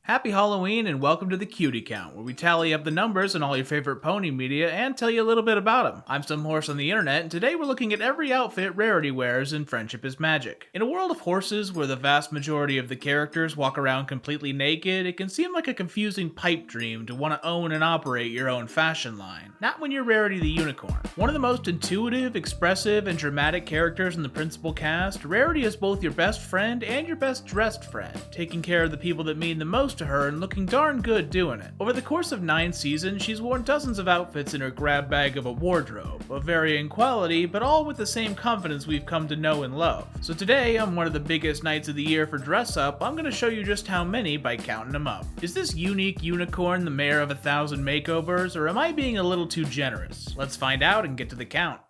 Happy Halloween and welcome to the Cutie Count, where we tally up the numbers in all your favorite pony media and tell you a little bit about them. I'm some horse on the internet, and today we're looking at every outfit Rarity wears in Friendship is Magic. In a world of horses where the vast majority of the characters walk around completely naked, it can seem like a confusing pipe dream to want to own and operate your own fashion line. Not when you're Rarity the Unicorn. One of the most intuitive, expressive, and dramatic characters in the principal cast, Rarity is both your best friend and your best dressed friend, taking care of the people that mean the most to her and looking darn good doing it. Over the course of 9 seasons, she's worn dozens of outfits in her grab bag of a wardrobe, of varying quality, but all with the same confidence we've come to know and love. So today, on one of the biggest nights of the year for dress up, I'm going to show you just how many by counting them up. Is this unique unicorn the mayor of 1,000 makeovers, or am I being a little too generous? Let's find out and get to the count.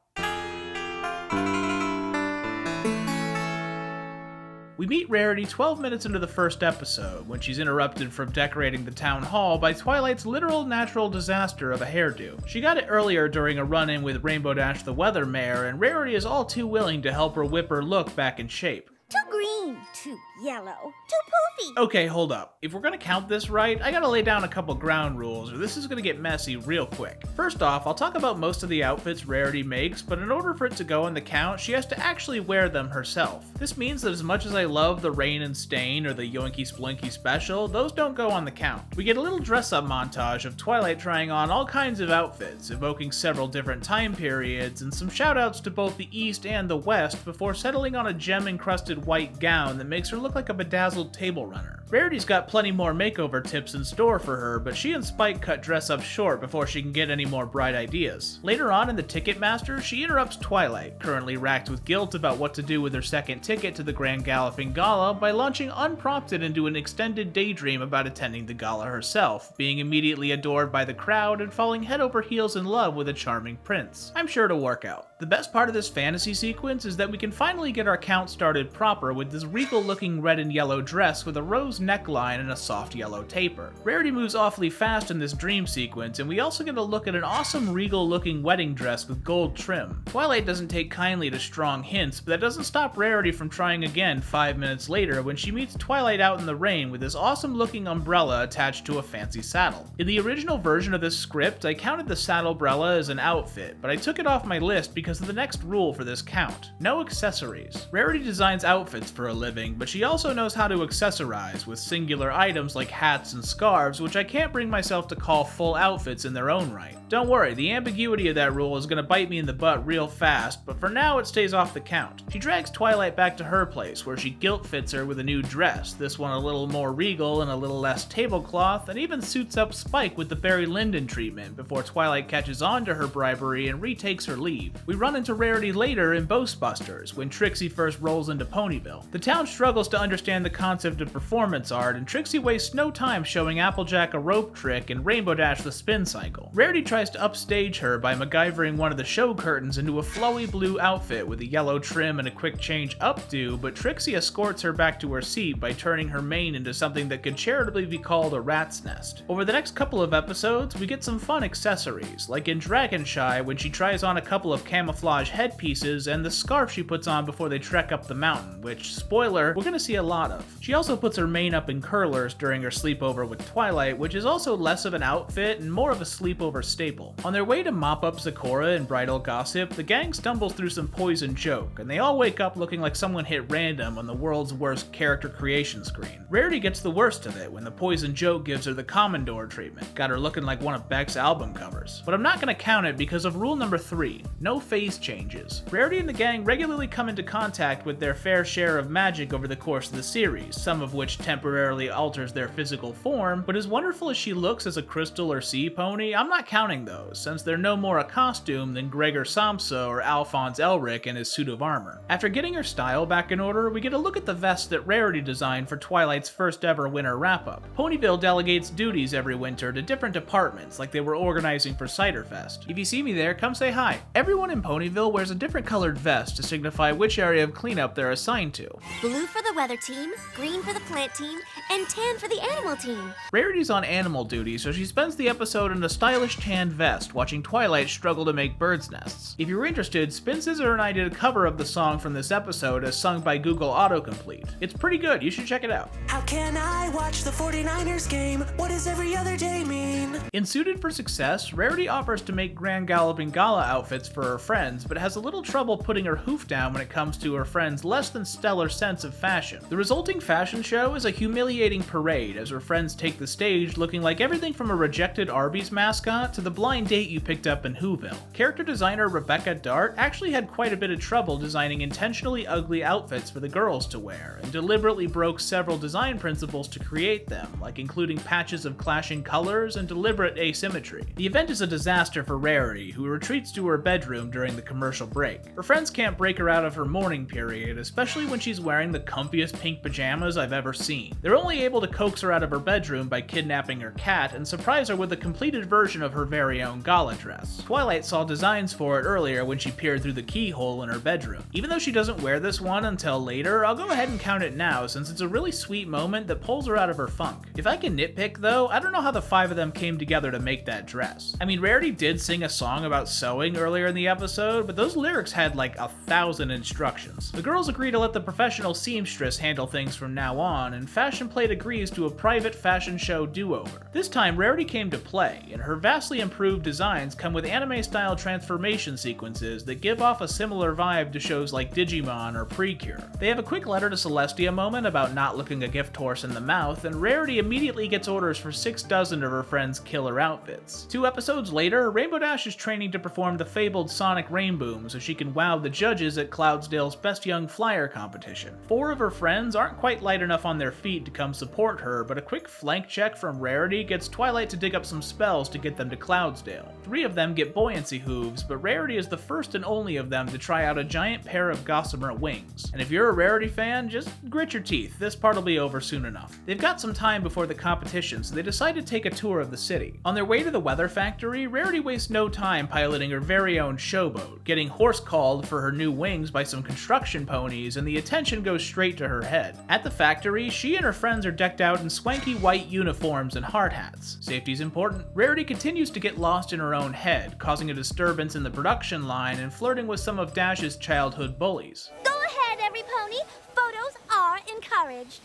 We meet Rarity 12 minutes into the first episode, when she's interrupted from decorating the town hall by Twilight's literal natural disaster of a hairdo. She got it earlier during a run-in with Rainbow Dash the Weather Mare, and Rarity is all too willing to help her whip her look back in shape. Too green, too yellow, too poofy. Okay, hold up. If we're gonna count this right, I gotta lay down a couple ground rules, or this is gonna get messy real quick. First off, I'll talk about most of the outfits Rarity makes, but in order for it to go on the count, she has to actually wear them herself. This means that as much as I love the Rain and Stain or the Yoinky Splinky special, those don't go on the count. We get a little dress-up montage of Twilight trying on all kinds of outfits, evoking several different time periods, and some shoutouts to both the East and the West before settling on a gem-encrusted white gown that makes her look like a bedazzled table runner. Rarity's got plenty more makeover tips in store for her, but she and Spike cut dress up short before she can get any more bright ideas. Later on in the Ticketmaster, she interrupts Twilight, currently racked with guilt about what to do with her second ticket to the Grand Galloping Gala, by launching unprompted into an extended daydream about attending the gala herself, being immediately adored by the crowd and falling head over heels in love with a charming prince. I'm sure it'll work out. The best part of this fantasy sequence is that we can finally get our count started proper with this regal-looking red and yellow dress with a rose neckline and a soft yellow taper. Rarity moves awfully fast in this dream sequence, and we also get a look at an awesome regal-looking wedding dress with gold trim. Twilight doesn't take kindly to strong hints, but that doesn't stop Rarity from trying again 5 minutes later when she meets Twilight out in the rain with this awesome-looking umbrella attached to a fancy saddle. In the original version of this script, I counted the saddlebrella as an outfit, but I took it off my list because of the next rule for this count: no accessories. Rarity designs outfits for a living, but she also knows how to accessorize with singular items like hats and scarves, which I can't bring myself to call full outfits in their own right. Don't worry, the ambiguity of that rule is gonna bite me in the butt real fast, but for now it stays off the count. She drags Twilight back to her place, where she guilt fits her with a new dress, this one a little more regal and a little less tablecloth, and even suits up Spike with the Barry Lyndon treatment before Twilight catches on to her bribery and retakes her leave. We run into Rarity later in Ghostbusters, when Trixie first rolls into Ponyville. The town struggles to understand the concept of performance art, and Trixie wastes no time showing Applejack a rope trick and Rainbow Dash the spin cycle. Rarity tries to upstage her by MacGyvering one of the show curtains into a flowy blue outfit with a yellow trim and a quick change updo, but Trixie escorts her back to her seat by turning her mane into something that could charitably be called a rat's nest. Over the next couple of episodes, we get some fun accessories, like in Dragonshy when she tries on a couple of camouflage headpieces and the scarf she puts on before they trek up the mountain, which, spoiler, we're gonna see a lot of. She also puts her mane up in curlers during her sleepover with Twilight, which is also less of an outfit and more of a sleepover staple. On their way to mop up Zecora and bridal gossip, the gang stumbles through some poison joke, and they all wake up looking like someone hit random on the world's worst character creation screen. Rarity gets the worst of it when the poison joke gives her the Commodore treatment, got her looking like one of Beck's album covers. But I'm not gonna count it because of rule number 3, no phase changes. Rarity and the gang regularly come into contact with their fair share of magic over the course of the series, some of which temporarily alters their physical form, but as wonderful as she looks as a crystal or sea pony, I'm not counting those, since they're no more a costume than Gregor Samsa or Alphonse Elric in his suit of armor. After getting her style back in order, we get a look at the vest that Rarity designed for Twilight's first ever winter wrap-up. Ponyville delegates duties every winter to different departments, like they were organizing for Ciderfest. If you see me there, come say hi. Everyone in Ponyville wears a different colored vest to signify which area of cleanup they're assigned to. Blue for the weather team, green for the plant team, team and tan for the animal team. Rarity's on animal duty, so she spends the episode in a stylish tan vest, watching Twilight struggle to make birds' nests. If you're interested, Spin Scissor and I did a cover of the song from this episode as sung by Google Autocomplete. It's pretty good, you should check it out. How can I watch the 49ers game? What does every other day mean? In Suited for Success, Rarity offers to make Grand Galloping Gala outfits for her friends, but has a little trouble putting her hoof down when it comes to her friends' less than stellar sense of fashion. The resulting fashion show is a humiliating parade as her friends take the stage looking like everything from a rejected Arby's mascot to the blind date you picked up in Whoville. Character designer Rebecca Dart actually had quite a bit of trouble designing intentionally ugly outfits for the girls to wear, and deliberately broke several design principles to create them, like including patches of clashing colors and deliberate asymmetry. The event is a disaster for Rarity, who retreats to her bedroom during the commercial break. Her friends can't break her out of her mourning period, especially when she's wearing the comfiest pink pajamas I've ever seen. They're only able to coax her out of her bedroom by kidnapping her cat and surprise her with a completed version of her very own gala dress. Twilight saw designs for it earlier when she peered through the keyhole in her bedroom. Even though she doesn't wear this one until later, I'll go ahead and count it now since it's a really sweet moment that pulls her out of her funk. If I can nitpick though, I don't know how the five of them came together to make that dress. I mean, Rarity did sing a song about sewing earlier in the episode, but those lyrics had like 1,000 instructions. The girls agree to let the professional seamstress handle things from now on, and Fashion Plate agrees to a private fashion show do-over. This time, Rarity came to play, and her vastly improved designs come with anime-style transformation sequences that give off a similar vibe to shows like Digimon or Precure. They have a quick letter to Celestia moment about not looking a gift horse in the mouth, and Rarity immediately gets orders for 6 dozen of her friends' killer outfits. 2 episodes later, Rainbow Dash is training to perform the fabled Sonic Rainboom so she can wow the judges at Cloudsdale's Best Young Flyer competition. 4 of her friends aren't quite light enough on their feet to come support her, but a quick flank check from Rarity gets Twilight to dig up some spells to get them to Cloudsdale. 3 of them get buoyancy hooves, but Rarity is the first and only of them to try out a giant pair of gossamer wings. And if you're a Rarity fan, just grit your teeth, this part will be over soon enough. They've got some time before the competition, so they decide to take a tour of the city. On their way to the weather factory, Rarity wastes no time piloting her very own showboat, getting horse-called for her new wings by some construction ponies, and the attention goes straight to her head. At the factory, she and her friends are decked out in swanky white uniforms and hard hats. Safety's important. Rarity continues to get lost in her own head, causing a disturbance in the production line and flirting with some of Dash's childhood bullies. Go ahead, every pony. Photos are encouraged.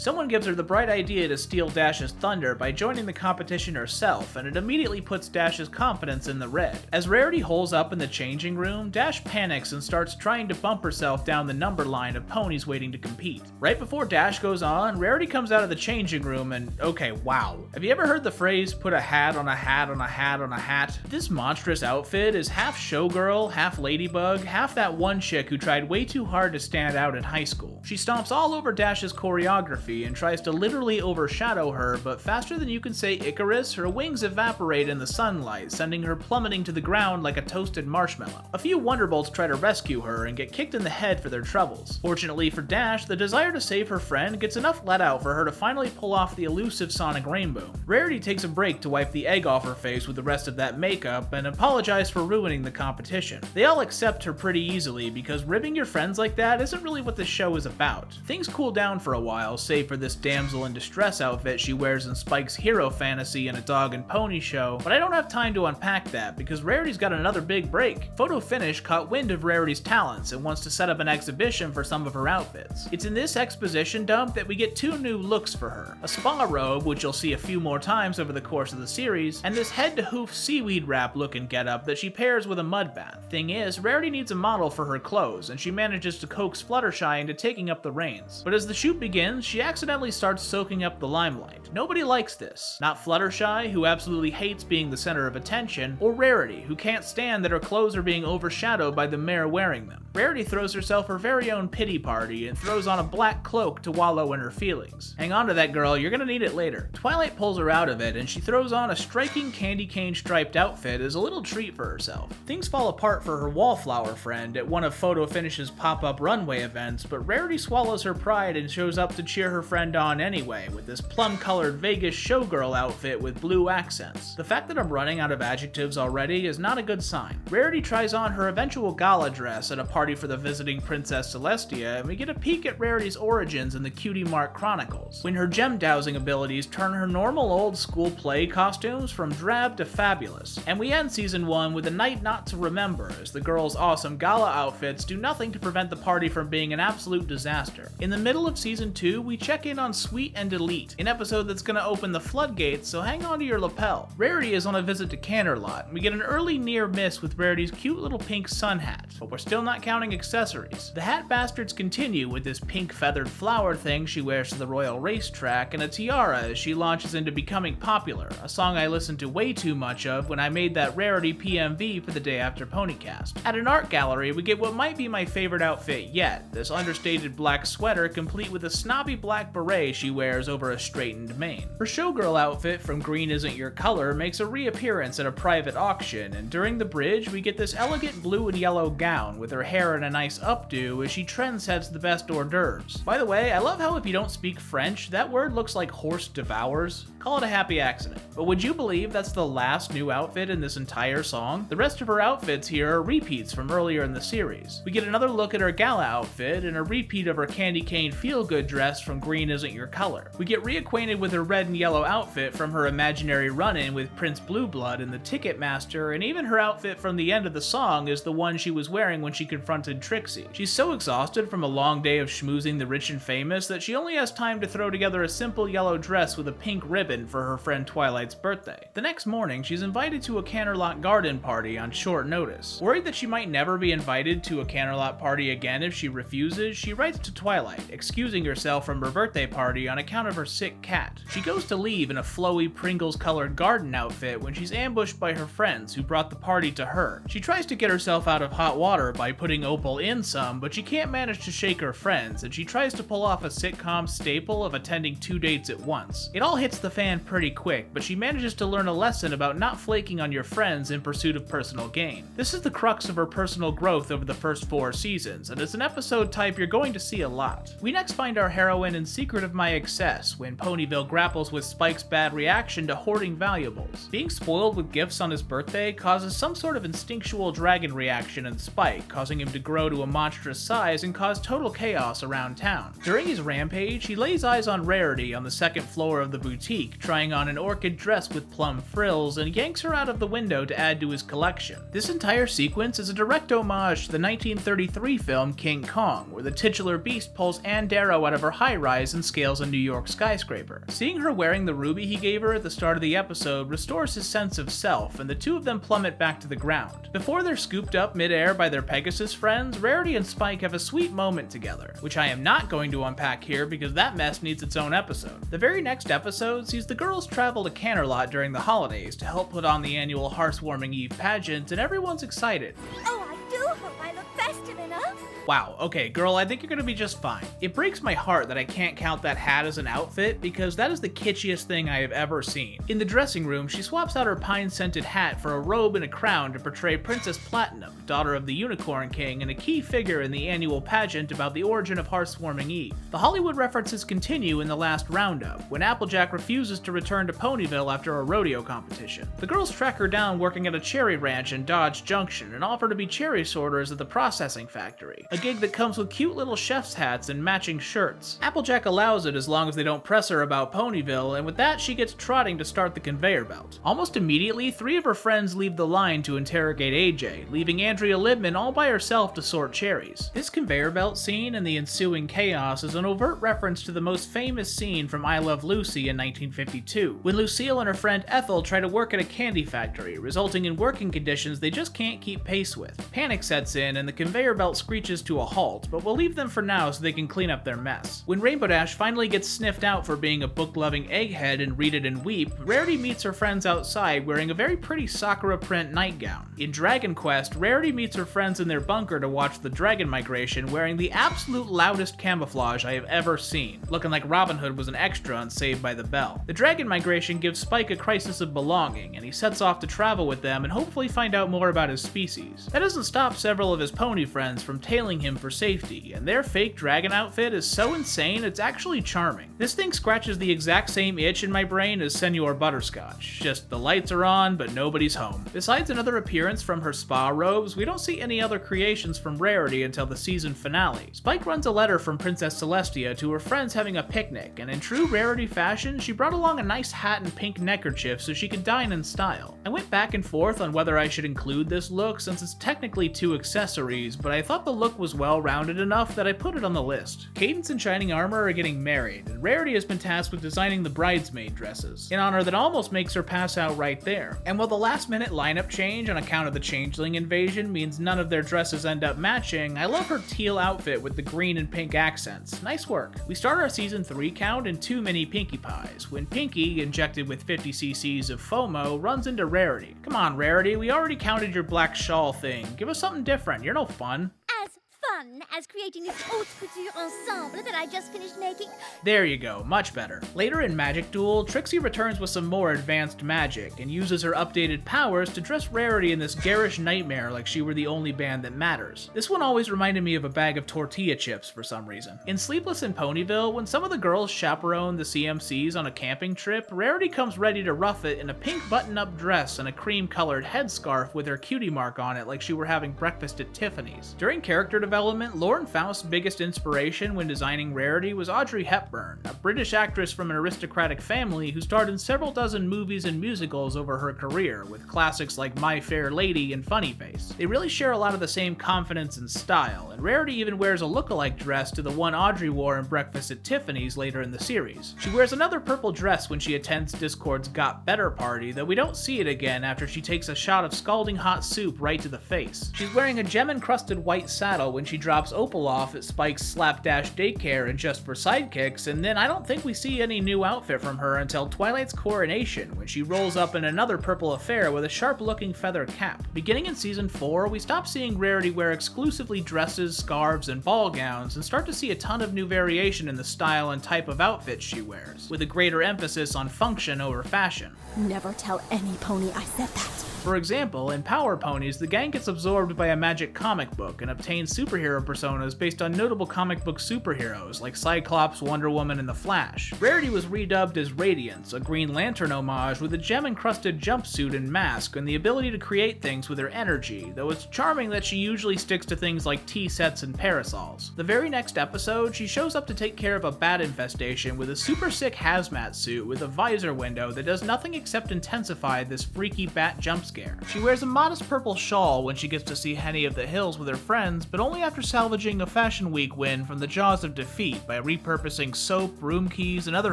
Someone gives her the bright idea to steal Dash's thunder by joining the competition herself, and it immediately puts Dash's confidence in the red. As Rarity holes up in the changing room, Dash panics and starts trying to bump herself down the number line of ponies waiting to compete. Right before Dash goes on, Rarity comes out of the changing room and, okay, wow. Have you ever heard the phrase, put a hat on a hat on a hat on a hat? This monstrous outfit is half showgirl, half ladybug, half that one chick who tried way too hard to stand out in high school. She stomps all over Dash's choreography and tries to literally overshadow her, but faster than you can say Icarus, her wings evaporate in the sunlight, sending her plummeting to the ground like a toasted marshmallow. A few Wonderbolts try to rescue her and get kicked in the head for their troubles. Fortunately for Dash, the desire to save her friend gets enough let out for her to finally pull off the elusive Sonic Rainbow. Rarity takes a break to wipe the egg off her face with the rest of that makeup and apologize for ruining the competition. They all accept her pretty easily because ribbing your friends like that isn't really what this show is about. Things cool down for a while, save for this damsel in distress outfit she wears in Spike's Hero Fantasy and a Dog and Pony show, but I don't have time to unpack that because Rarity's got another big break. Photo Finish caught wind of Rarity's talents and wants to set up an exhibition for some of her outfits. It's in this exposition dump that we get 2 new looks for her. A spa robe, which you'll see a few more times over the course of the series, and this head-to-hoof seaweed wrap looking getup that she pairs with a mud bath. Thing is, Rarity needs a model for her clothes, and she manages to coax Fluttershy into taking up the reins. But as the shoot begins, she accidentally starts soaking up the limelight. Nobody likes this. Not Fluttershy, who absolutely hates being the center of attention, or Rarity, who can't stand that her clothes are being overshadowed by the mare wearing them. Rarity throws herself her very own pity party and throws on a black cloak to wallow in her feelings. Hang on to that, girl, you're gonna need it later. Twilight pulls her out of it, and she throws on a striking candy cane striped outfit as a little treat for herself. Things fall apart for her wallflower friend at one of Photo Finish's pop-up runway events, but Rarity swallows her pride and shows up to cheer her her friend on anyway, with this plum-colored Vegas showgirl outfit with blue accents. The fact that I'm running out of adjectives already is not a good sign. Rarity tries on her eventual gala dress at a party for the visiting Princess Celestia, and we get a peek at Rarity's origins in the Cutie Mark Chronicles, when her gem dowsing abilities turn her normal old-school play costumes from drab to fabulous. And we end Season 1 with a night not to remember, as the girls' awesome gala outfits do nothing to prevent the party from being an absolute disaster. In the middle of Season 2, we check in on Sweet and Elite, an episode that's gonna open the floodgates, so hang on to your lapel. Rarity is on a visit to Canterlot, and we get an early near miss with Rarity's cute little pink sun hat, but we're still not counting accessories. The hat bastards continue with this pink feathered flower thing she wears to the royal racetrack, and a tiara as she launches into Becoming Popular, a song I listened to way too much of when I made that Rarity PMV for the Day After Ponycast. At an art gallery, we get what might be my favorite outfit yet, this understated black sweater complete with a snobby black beret she wears over a straightened mane. Her showgirl outfit from Green Isn't Your Color makes a reappearance at a private auction, and during the bridge we get this elegant blue and yellow gown with her hair in a nice updo as she trendsets the best hors d'oeuvres. By the way, I love how if you don't speak French, that word looks like horse devours. Call it a happy accident. But would you believe that's the last new outfit in this entire song? The rest of her outfits here are repeats from earlier in the series. We get another look at her gala outfit and a repeat of her candy cane feel-good dress from Green Isn't Your Color. We get reacquainted with her red and yellow outfit from her imaginary run-in with Prince Blueblood and the Ticketmaster, and even her outfit from the end of the song is the one she was wearing when she confronted Trixie. She's so exhausted from a long day of schmoozing the rich and famous that she only has time to throw together a simple yellow dress with a pink ribbon for her friend Twilight's birthday. The next morning, she's invited to a Canterlot garden party on short notice. Worried that she might never be invited to a Canterlot party again if she refuses, she writes to Twilight, excusing herself from her birthday party on account of her sick cat. She goes to leave in a flowy Pringles-colored garden outfit when she's ambushed by her friends who brought the party to her. She tries to get herself out of hot water by putting Opal in some, but she can't manage to shake her friends, and she tries to pull off a sitcom staple of attending 2 dates at once. It all hits the fan pretty quick, but she manages to learn a lesson about not flaking on your friends in pursuit of personal gain. This is the crux of her personal growth over the first 4 seasons, and it's an episode type you're going to see a lot. We next find our heroine in Secret of My Excess, when Ponyville grapples with Spike's bad reaction to hoarding valuables. Being spoiled with gifts on his birthday causes some sort of instinctual dragon reaction in Spike, causing him to grow to a monstrous size and cause total chaos around town. During his rampage, he lays eyes on Rarity on the 2nd floor of the boutique, trying on an orchid dress with plum frills, and yanks her out of the window to add to his collection. This entire sequence is a direct homage to the 1933 film King Kong, where the titular beast pulls Ann Darrow out of her high-rise and scales a New York skyscraper. Seeing her wearing the ruby he gave her at the start of the episode restores his sense of self, and the two of them plummet back to the ground. Before they're scooped up mid-air by their Pegasus friends, Rarity and Spike have a sweet moment together, which I am not going to unpack here because that mess needs its own episode. The very next episode sees the girls travel to Canterlot during the holidays to help put on the annual Hearthwarming Eve pageant, and everyone's excited. Oh, I do hope I look festive enough. Wow, okay, girl, I think you're gonna be just fine. It breaks my heart that I can't count that hat as an outfit, because that is the kitschiest thing I have ever seen. In the dressing room, she swaps out her pine-scented hat for a robe and a crown to portray Princess Platinum, daughter of the Unicorn King and a key figure in the annual pageant about the origin of Hearthwarming Eve. The Hollywood references continue in the last roundup, when Applejack refuses to return to Ponyville after a rodeo competition. The girls track her down working at a cherry ranch in Dodge Junction and offer to be cherry sorters at the processing factory, a gig that comes with cute little chef's hats and matching shirts. Applejack allows it as long as they don't press her about Ponyville, and with that she gets trotting to start the conveyor belt. Almost immediately, 3 of her friends leave the line to interrogate AJ, leaving Andrea Libman all by herself to sort cherries. This conveyor belt scene and the ensuing chaos is an overt reference to the most famous scene from I Love Lucy in 1952, when Lucille and her friend Ethel try to work at a candy factory, resulting in working conditions they just can't keep pace with. Panic sets in and the conveyor belt screeches to a halt, but we'll leave them for now so they can clean up their mess. When Rainbow Dash finally gets sniffed out for being a book-loving egghead and Read It and Weep, Rarity meets her friends outside wearing a very pretty Sakura print nightgown. In Dragon Quest, Rarity meets her friends in their bunker to watch the dragon migration wearing the absolute loudest camouflage I have ever seen, looking like Robin Hood was an extra on Saved by the Bell. The dragon migration gives Spike a crisis of belonging, and he sets off to travel with them and hopefully find out more about his species. That doesn't stop several of his pony friends from tailing trailing him for safety, and their fake dragon outfit is so insane it's actually charming. This thing scratches the exact same itch in my brain as Senor Butterscotch, just the lights are on but nobody's home. Besides another appearance from her spa robes, we don't see any other creations from Rarity until the season finale. Spike runs a letter from Princess Celestia to her friends having a picnic, and in true Rarity fashion, she brought along a nice hat and pink neckerchief so she could dine in style. I went back and forth on whether I should include this look since it's technically 2 accessories, but I thought the look was well-rounded enough that I put it on the list. Cadence and Shining Armor are getting married, and Rarity has been tasked with designing the bridesmaid dresses, in honor that almost makes her pass out right there. And while the last-minute lineup change on account of the Changeling invasion means none of their dresses end up matching, I love her teal outfit with the green and pink accents. Nice work. We start our season 3 count in 2 mini Pinkie Pies, when Pinkie, injected with 50 cc's of FOMO, runs into Rarity. Come on, Rarity, we already counted your black shawl thing. Give us something different, you're no fun. As fun as creating this haute couture ensemble that I just finished making. There you go, much better. Later in Magic Duel, Trixie returns with some more advanced magic and uses her updated powers to dress Rarity in this garish nightmare like she were the only band that matters. This one always reminded me of a bag of tortilla chips for some reason. In Sleepless in Ponyville, when some of the girls chaperone the CMCs on a camping trip, Rarity comes ready to rough it in a pink button-up dress and a cream-colored headscarf with her cutie mark on it like she were having breakfast at Tiffany's. During character development, Lauren Faust's biggest inspiration when designing Rarity was Audrey Hepburn, a British actress from an aristocratic family who starred in several dozen movies and musicals over her career, with classics like My Fair Lady and Funny Face. They really share a lot of the same confidence and style, and Rarity even wears a look-alike dress to the one Audrey wore in Breakfast at Tiffany's later in the series. She wears another purple dress when she attends Discord's Got Better party, though we don't see it again after she takes a shot of scalding hot soup right to the face. She's wearing a gem-encrusted white saddle when she drops Opal off at Spike's Slapdash Daycare in Just for Sidekicks, and then I don't think we see any new outfit from her until Twilight's coronation, when she rolls up in another purple affair with a sharp-looking feather cap. Beginning in Season 4, we stop seeing Rarity wear exclusively dresses, scarves, and ball gowns, and start to see a ton of new variation in the style and type of outfits she wears, with a greater emphasis on function over fashion. Never tell any pony I said that. For example, in Power Ponies, the gang gets absorbed by a magic comic book and obtains superhero personas based on notable comic book superheroes like Cyclops, Wonder Woman, and The Flash. Rarity was redubbed as Radiance, a Green Lantern homage with a gem-encrusted jumpsuit and mask and the ability to create things with her energy, though it's charming that she usually sticks to things like tea sets and parasols. The very next episode, she shows up to take care of a bat infestation with a super sick hazmat suit with a visor window that does nothing except intensify this freaky bat jump scare. She wears a modest purple shawl when she gets to see Henny of the Hills with her friends, but only after salvaging a Fashion Week win from the jaws of defeat by repurposing soap, room keys, and other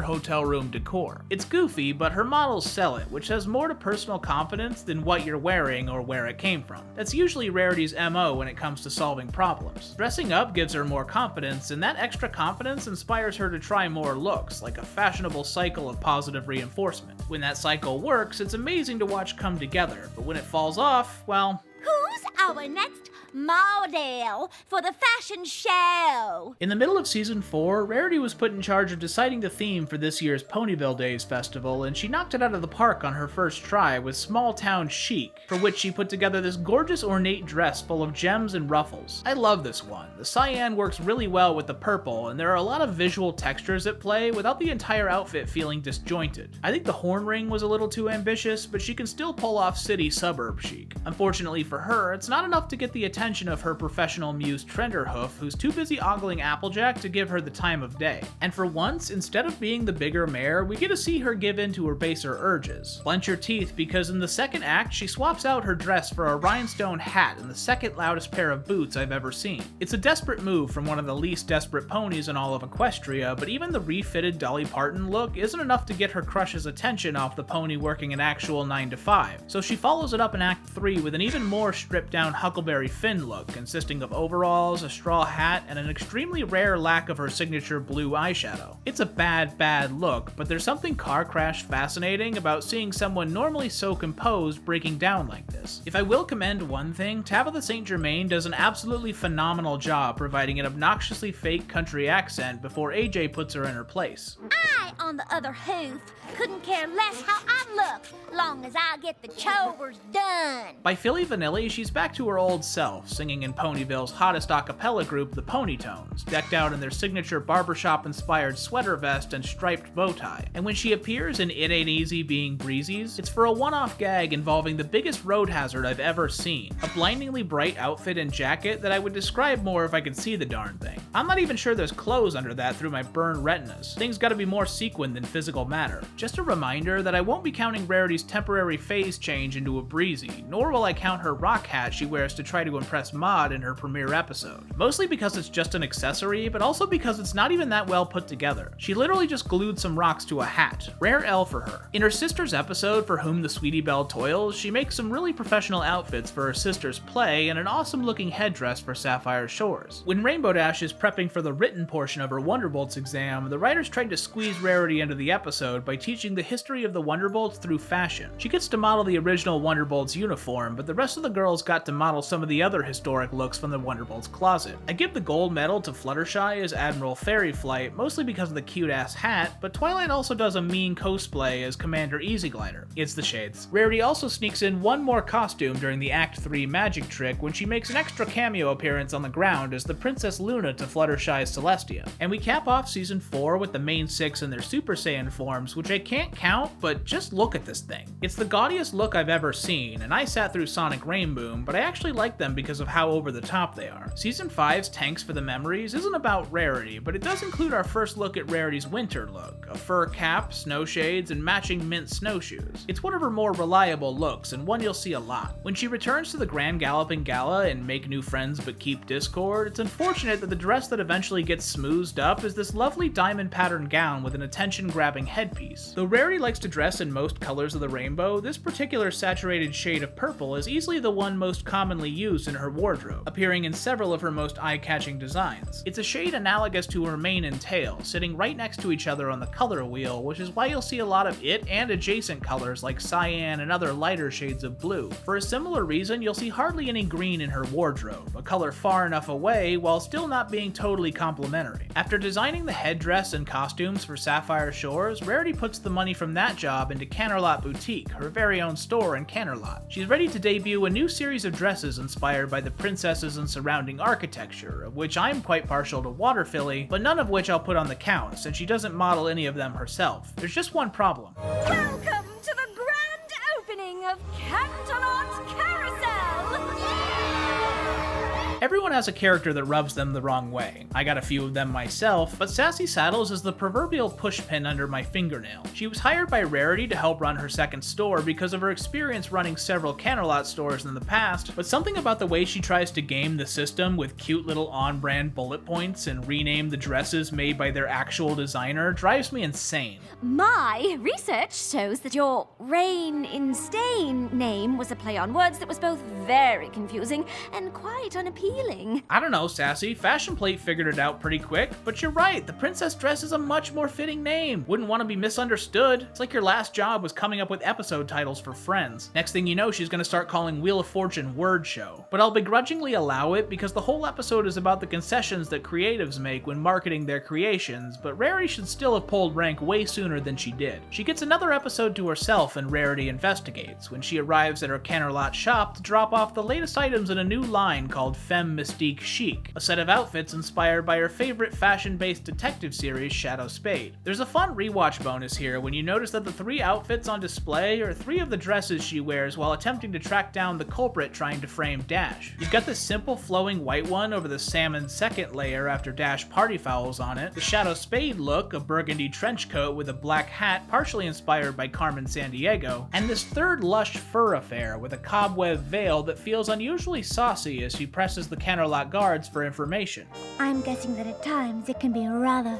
hotel room decor. It's goofy, but her models sell it, which has more to personal confidence than what you're wearing or where it came from. That's usually Rarity's MO when it comes to solving problems. Dressing up gives her more confidence, and that extra confidence inspires her to try more looks, like a fashionable cycle of positive reinforcement. When that cycle works, it's amazing to watch come together, but when it falls off, well... Who's our next model for the fashion show? In the middle of Season 4, Rarity was put in charge of deciding the theme for this year's Ponyville Days festival, and she knocked it out of the park on her first try with Small Town Chic, for which she put together this gorgeous ornate dress full of gems and ruffles. I love this one. The cyan works really well with the purple, and there are a lot of visual textures at play without the entire outfit feeling disjointed. I think the horn ring was a little too ambitious, but she can still pull off city suburb chic. Unfortunately for her, it's not enough to get the attention of her professional muse Trenderhoof, who's too busy ogling Applejack to give her the time of day. And for once, instead of being the bigger mare, we get to see her give in to her baser urges. Clench your teeth, because in the second act, she swaps out her dress for a rhinestone hat and the second loudest pair of boots I've ever seen. It's a desperate move from one of the least desperate ponies in all of Equestria, but even the refitted Dolly Parton look isn't enough to get her crush's attention off the pony working an actual 9 to 5. So she follows it up in Act 3 with an even more stripped down Huckleberry Finn look, consisting of overalls, a straw hat, and an extremely rare lack of her signature blue eyeshadow. It's a bad look, but there's something car crash fascinating about seeing someone normally so composed breaking down like this. If I will commend one thing, Tabitha St. Germain does an absolutely phenomenal job providing an obnoxiously fake country accent before AJ puts her in her place. I, on the other hoof, couldn't care less how I look, long as I get the chores done. By Philly Vanilli, she's back to her old self, singing in Ponyville's hottest a cappella group, the Ponytones, decked out in their signature barbershop-inspired sweater vest and striped bow tie. And when she appears in It Ain't Easy Being Breezy's, it's for a one-off gag involving the biggest road hazard I've ever seen, a blindingly bright outfit and jacket that I would describe more if I could see the darn thing. I'm not even sure there's clothes under that through my burned retinas. Things gotta be more sequined than physical matter. Just a reminder that I won't be counting Rarity's temporary phase change into a Breezy, nor will I count her rock hat she wears to try to impress Maud in her premiere episode. Mostly because it's just an accessory, but also because it's not even that well put together. She literally just glued some rocks to a hat. Rare L for her. In her sister's episode, For Whom the Sweetie Belle Toils, she makes some really professional outfits for her sister's play and an awesome looking headdress for Sapphire Shores. When Rainbow Dash is prepping for the written portion of her Wonderbolts exam, the writers tried to squeeze Rarity into the episode by teaching the history of the Wonderbolts through fashion. She gets to model the original Wonderbolts uniform, but the rest of the girls got to model some of the other historic looks from the Wonderbolts closet. I give the gold medal to Fluttershy as Admiral Fairy Flight, mostly because of the cute-ass hat, but Twilight also does a mean cosplay as Commander Easy Glider. It's the shades. Rarity also sneaks in one more costume during the Act 3 magic trick when she makes an extra cameo appearance on the ground as the Princess Luna to Fluttershy's Celestia. And we cap off Season 4 with the main six in their Super Saiyan forms, which I can't count, but just look at this thing. It's the gaudiest look I've ever seen, and I sat through Sonic Rainboom, but I actually like them because of how over the top they are. Season 5's Tanks for the Memories isn't about Rarity, but it does include our first look at Rarity's winter look, a fur cap, snow shades, and matching mint snowshoes. It's one of her more reliable looks, and one you'll see a lot. When she returns to the Grand Galloping Gala and Make New Friends But Keep Discord, it's unfortunate that the dress that eventually gets smoothed up is this lovely diamond patterned gown with an attention-grabbing headpiece. Though Rarity likes to dress in most colors of the rainbow, this particular saturated shade of purple is easily the one most commonly used in her wardrobe, appearing in several of her most eye-catching designs. It's a shade analogous to her mane and tail, sitting right next to each other on the color wheel, which is why you'll see a lot of it and adjacent colors like cyan and other lighter shades of blue. For a similar reason, you'll see hardly any green in her wardrobe, a color far enough away while still not being totally complementary. After designing the headdress and costumes for Sapphire Shores, Rarity puts the money from that job into Canterlot Boutique, her very own store in Canterlot. She's ready to debut a new series of dresses inspired by the princesses and surrounding architecture, of which I'm quite partial to Waterfilly, but none of which I'll put on the count, since she doesn't model any of them herself. There's just one problem. Welcome to the grand opening of Canterlot Carousel! Everyone has a character that rubs them the wrong way. I got a few of them myself, but Sassy Saddles is the proverbial pushpin under my fingernail. She was hired by Rarity to help run her second store because of her experience running several Canterlot stores in the past, but something about the way she tries to game the system with cute little on-brand bullet points and rename the dresses made by their actual designer drives me insane. My research shows that your Rain in Stain name was a play on words that was both very confusing and quite unappealing. I don't know, Sassy. Fashion Plate figured it out pretty quick, but you're right, the princess dress is a much more fitting name. Wouldn't want to be misunderstood. It's like your last job was coming up with episode titles for Friends. Next thing you know, she's gonna start calling Wheel of Fortune Word Show. But I'll begrudgingly allow it because the whole episode is about the concessions that creatives make when marketing their creations, but Rarity should still have pulled rank way sooner than she did. She gets another episode to herself in Rarity Investigates, when she arrives at her Canterlot shop to drop off the latest items in a new line called Femme Mystique Chic, a set of outfits inspired by her favorite fashion-based detective series, Shadow Spade. There's a fun rewatch bonus here when you notice that the 3 outfits on display are 3 of the dresses she wears while attempting to track down the culprit trying to frame Dash. You've got this simple flowing white one over the salmon second layer after Dash party fouls on it, the Shadow Spade look, a burgundy trench coat with a black hat partially inspired by Carmen Sandiego, and this third lush fur affair with a cobweb veil that feels unusually saucy as she presses the Canterlot guards for information. I'm guessing that at times it can be rather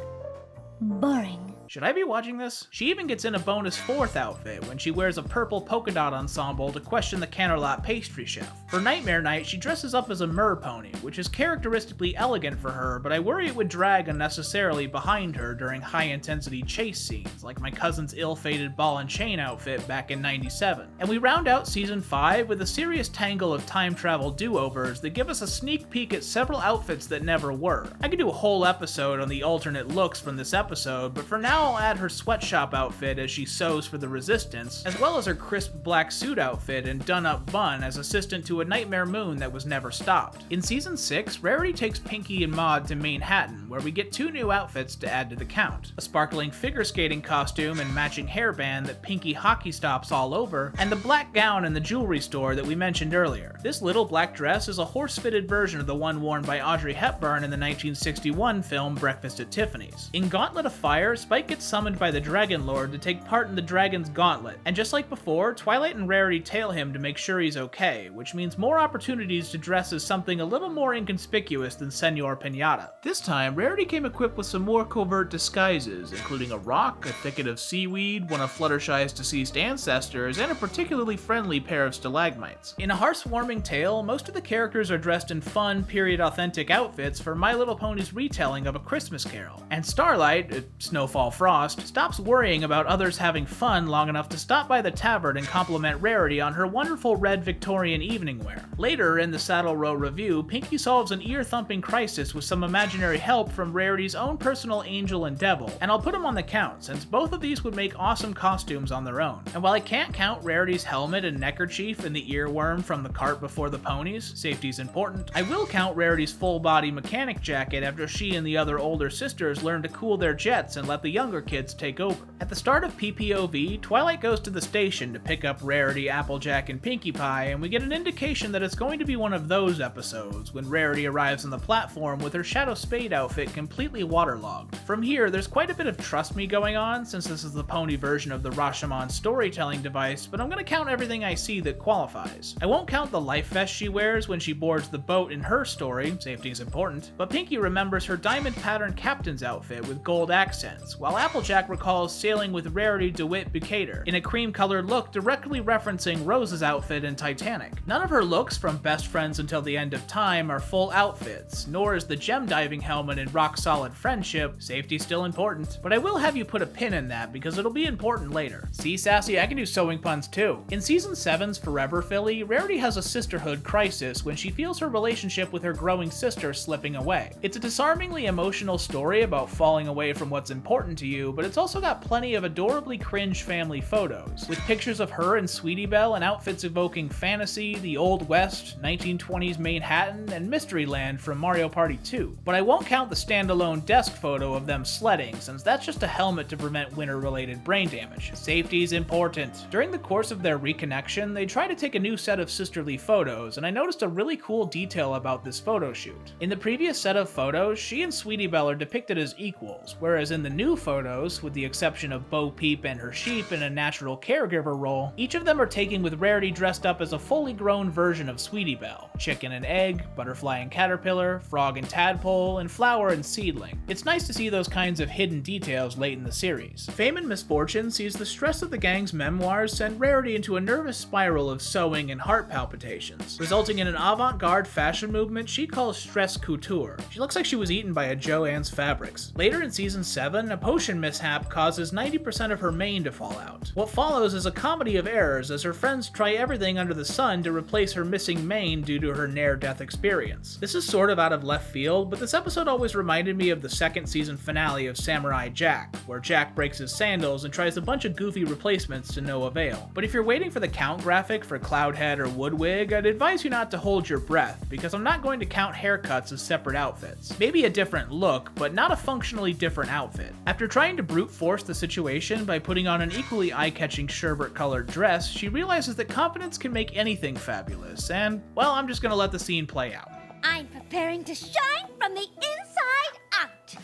boring. Should I be watching this? She even gets in a bonus 4th outfit when she wears a purple polka dot ensemble to question the Canterlot pastry chef. For Nightmare Night, she dresses up as a merpony, which is characteristically elegant for her, but I worry it would drag unnecessarily behind her during high-intensity chase scenes, like my cousin's ill-fated ball and chain outfit back in '97. And we round out Season 5 with a serious tangle of time travel do-overs that give us a sneak peek at several outfits that never were. I could do a whole episode on the alternate looks from this episode, but for now now I'll add her sweatshop outfit as she sews for the Resistance, as well as her crisp black suit outfit and done-up bun as assistant to a nightmare moon that was never stopped. In Season 6, Rarity takes Pinky and Maud to Manhattan, where we get 2 new outfits to add to the count. A sparkling figure skating costume and matching hairband that Pinky hockey stops all over, and the black gown in the jewelry store that we mentioned earlier. This little black dress is a horse-fitted version of the one worn by Audrey Hepburn in the 1961 film Breakfast at Tiffany's. In Gauntlet of Fire, Spike gets summoned by the Dragon Lord to take part in the Dragon's Gauntlet, and just like before, Twilight and Rarity tail him to make sure he's okay, which means more opportunities to dress as something a little more inconspicuous than Senor Pinata. This time, Rarity came equipped with some more covert disguises, including a rock, a thicket of seaweed, one of Fluttershy's deceased ancestors, and a particularly friendly pair of stalagmites. In a heartwarming tale, most of the characters are dressed in fun, period-authentic outfits for My Little Pony's retelling of A Christmas Carol. And Starlight, Snowfall Frost, stops worrying about others having fun long enough to stop by the tavern and compliment Rarity on her wonderful red Victorian evening wear. Later, in the Saddle Row Review, Pinky solves an ear-thumping crisis with some imaginary help from Rarity's own personal angel and devil, and I'll put them on the count, since both of these would make awesome costumes on their own. And while I can't count Rarity's helmet and neckerchief and the earworm from the cart before the ponies, safety's important, I will count Rarity's full-body mechanic jacket after she and the other older sisters learn to cool their jets and let the younger kids take over. At the start of PPOV, Twilight goes to the station to pick up Rarity, Applejack, and Pinkie Pie, and we get an indication that it's going to be one of those episodes, when Rarity arrives on the platform with her Shadow Spade outfit completely waterlogged. From here, there's quite a bit of trust me going on, since this is the pony version of the Rashomon storytelling device, but I'm going to count everything I see that qualifies. I won't count the life vest she wears when she boards the boat in her story, safety is important, but Pinkie remembers her diamond pattern captain's outfit with gold accents, while Applejack recalls sailing with Rarity DeWitt Bucator in a cream-colored look directly referencing Rose's outfit in Titanic. None of her looks from Best Friends Until the End of Time are full outfits, nor is the gem diving helmet in Rock Solid Friendship. Safety's still important, but I will have you put a pin in that because it'll be important later. See, Sassy, I can do sewing puns too. In Season 7's Forever Philly, Rarity has a sisterhood crisis when she feels her relationship with her growing sister slipping away. It's a disarmingly emotional story about falling away from what's important to you, but it's also got plenty of adorably cringe family photos, with pictures of her and Sweetie Belle and outfits evoking fantasy, the Old West, 1920s Manhattan, and Mysteryland from Mario Party 2. But I won't count the standalone desk photo of them sledding, since that's just a helmet to prevent winter-related brain damage. Safety's important. During the course of their reconnection, they try to take a new set of sisterly photos, and I noticed a really cool detail about this photo shoot. In the previous set of photos, she and Sweetie Belle are depicted as equals, whereas in the new photos, with the exception of Bo Peep and her sheep in a natural caregiver role, each of them are taken with Rarity dressed up as a fully grown version of Sweetie Belle. Chicken and egg, butterfly and caterpillar, frog and tadpole, and flower and seedling. It's nice to see those kinds of hidden details late in the series. Fame and Misfortune sees the stress of the gang's memoirs send Rarity into a nervous spiral of sewing and heart palpitations, resulting in an avant-garde fashion movement she calls stress couture. She looks like she was eaten by a Joann's Fabrics. Later in Season 7, a potion mishap causes 90% of her mane to fall out. What follows is a comedy of errors as her friends try everything under the sun to replace her missing mane due to her near-death experience. This is sort of out of left field, but this episode always reminded me of the second season finale of Samurai Jack, where Jack breaks his sandals and tries a bunch of goofy replacements to no avail. But if you're waiting for the count graphic for Cloudhead or Woodwig, I'd advise you not to hold your breath, because I'm not going to count haircuts as separate outfits. Maybe a different look, but not a functionally different outfit. After trying to brute force the situation by putting on an equally eye-catching sherbet-colored dress, she realizes that confidence can make anything fabulous, and, well, I'm just gonna let the scene play out. I'm preparing to shine from the inside out.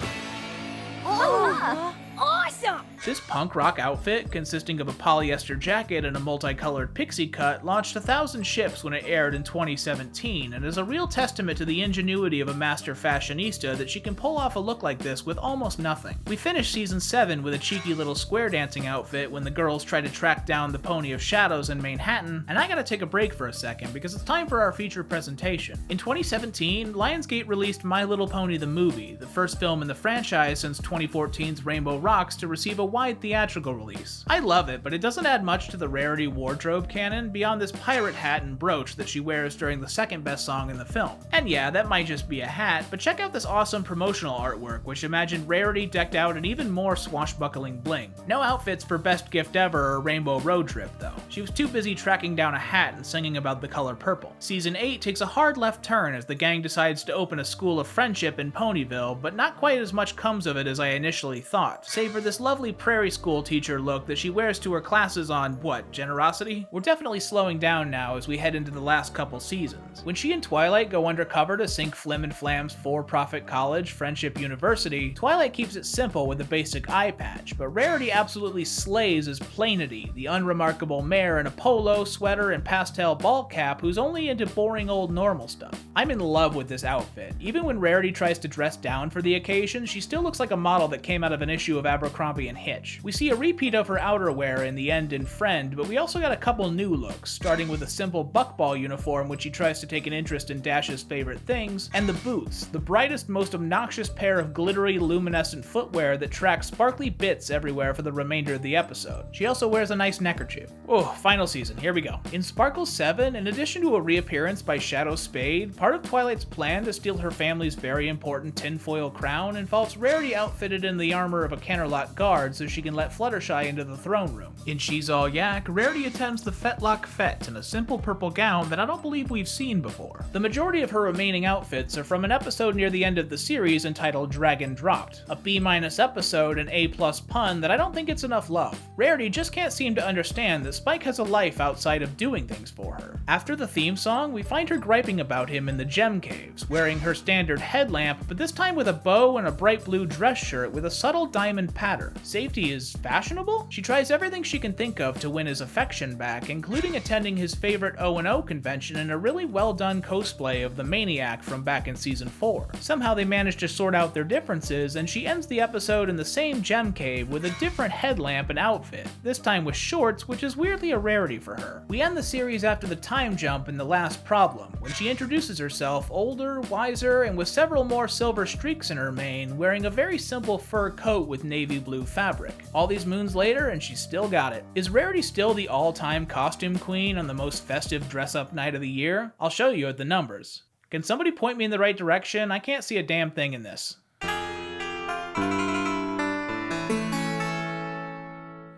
Oh, Awesome! This punk rock outfit, consisting of a polyester jacket and a multicolored pixie cut, launched 1,000 ships when it aired in 2017, and is a real testament to the ingenuity of a master fashionista that she can pull off a look like this with almost nothing. We finished Season 7 with a cheeky little square dancing outfit when the girls try to track down the Pony of Shadows in Manhattan, and I gotta take a break for a second because it's time for our feature presentation. In 2017, Lionsgate released My Little Pony the Movie, the first film in the franchise since 2014's Rainbow Rocks to receive a wide theatrical release. I love it, but it doesn't add much to the Rarity wardrobe canon beyond this pirate hat and brooch that she wears during the second best song in the film. And yeah, that might just be a hat, but check out this awesome promotional artwork, which imagined Rarity decked out in even more swashbuckling bling. No outfits for Best Gift Ever or Rainbow Road Trip, though. She was too busy tracking down a hat and singing about the color purple. Season 8 takes a hard left turn as the gang decides to open a school of friendship in Ponyville, but not quite as much comes of it as I initially thought, save for this lovely prairie school teacher look that she wears to her classes on, what, Generosity? We're definitely slowing down now as we head into the last couple seasons. When she and Twilight go undercover to sink Flim and Flam's for-profit college, Friendship University, Twilight keeps it simple with a basic eye patch, but Rarity absolutely slays as Plainity, the unremarkable mare in a polo, sweater, and pastel ball cap who's only into boring old normal stuff. I'm in love with this outfit. Even when Rarity tries to dress down for the occasion, she still looks like a model that came out of an issue of Abercrombie & Hitch. We see a repeat of her outerwear in the end in Friend, but we also got a couple new looks, starting with a simple buckball uniform which she tries to take an interest in Dash's favorite things, and the boots, the brightest, most obnoxious pair of glittery, luminescent footwear that tracks sparkly bits everywhere for the remainder of the episode. She also wears a nice neckerchief. Oh, final season, here we go. In Sparkle 7, in addition to a reappearance by Shadow Spade, part of Twilight's plan to steal her family's very important tinfoil crown involves Rarity outfitted in the armor of a Canterlot guard so she can let Fluttershy into the throne room. In She's All Yak, Rarity attends the Fetlock Fete in a simple purple gown that I don't believe we've seen before. The majority of her remaining outfits are from an episode near the end of the series entitled Dragon Dropped, a B- episode and A+ pun that I don't think gets enough love. Rarity just can't seem to understand that Spike has a life outside of doing things for her. After the theme song, we find her griping about him in the Gem Caves, wearing her standard headlamp, but this time with a bow and a bright blue dress shirt with a subtle diamond pattern. Safety is fashionable? She tries everything she can think of to win his affection back, including attending his favorite O&O convention in a really well done cosplay of the Maniac from back in season 4. Somehow they manage to sort out their differences, and she ends the episode in the same Gem Cave with a different headlamp and outfit, this time with shorts, which is weirdly a rarity for her. We end the series after the time jump in The Last Problem, when she introduces herself older, wiser, and with several more silver streaks in her mane, wearing a very simple fur coat with navy blue fabric. All these moons later, and she's still got it. Is Rarity still the all-time costume queen on the most festive dress-up night of the year? I'll show you at the numbers. Can somebody point me in the right direction? I can't see a damn thing in this.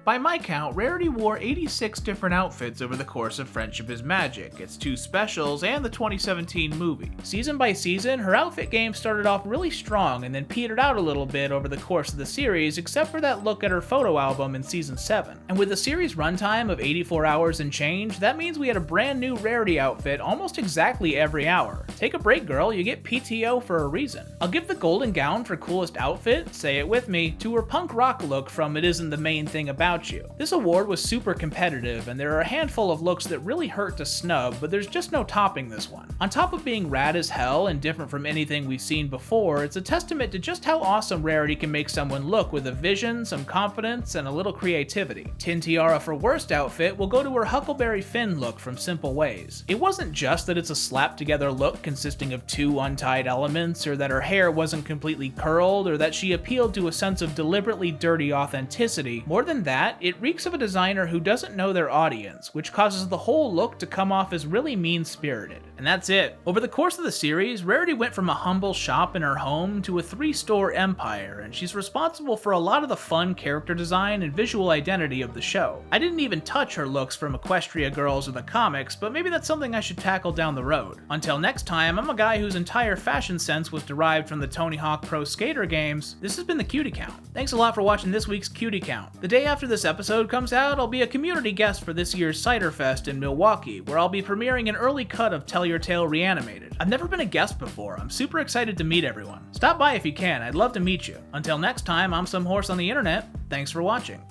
By my count, Rarity wore 86 different outfits over the course of Friendship is Magic, its 2 specials, and the 2017 movie. Season by season, her outfit game started off really strong and then petered out a little bit over the course of the series, except for that look at her photo album in Season 7. And with a series runtime of 84 hours and change, that means we had a brand new Rarity outfit almost exactly every hour. Take a break, girl, you get PTO for a reason. I'll give the golden gown for coolest outfit, say it with me, to her punk rock look from It Isn't the Main Thing About You. This award was super competitive, and there are a handful of looks that really hurt to snub, but there's just no topping this one. On top of being rad as hell and different from anything we've seen before, it's a testament to just how awesome Rarity can make someone look with a vision, some confidence, and a little creativity. Tin Tiara for worst outfit will go to her Huckleberry Finn look from Simple Ways. It wasn't just that it's a slapped-together look consisting of 2 untied elements, or that her hair wasn't completely curled, or that she appealed to a sense of deliberately dirty authenticity. More than that, it reeks of a designer who doesn't know their audience, which causes the whole look to come off as really mean-spirited. And that's it. Over the course of the series, Rarity went from a humble shop in her home to a 3-store empire, and she's responsible for a lot of the fun character design and visual identity of the show. I didn't even touch her looks from Equestria Girls or the comics, but maybe that's something I should tackle down the road. Until next time, I'm a guy whose entire fashion sense was derived from the Tony Hawk Pro Skater games. This has been the Cutie Count. Thanks a lot for watching this week's Cutie Count. The day after this episode comes out, I'll be a community guest for this year's Cider Fest in Milwaukee, where I'll be premiering an early cut of Tell Your Tale Reanimated. I've never been a guest before. I'm super excited to meet everyone. Stop by if you can. I'd love to meet you. Until next time, I'm some horse on the internet. Thanks for watching.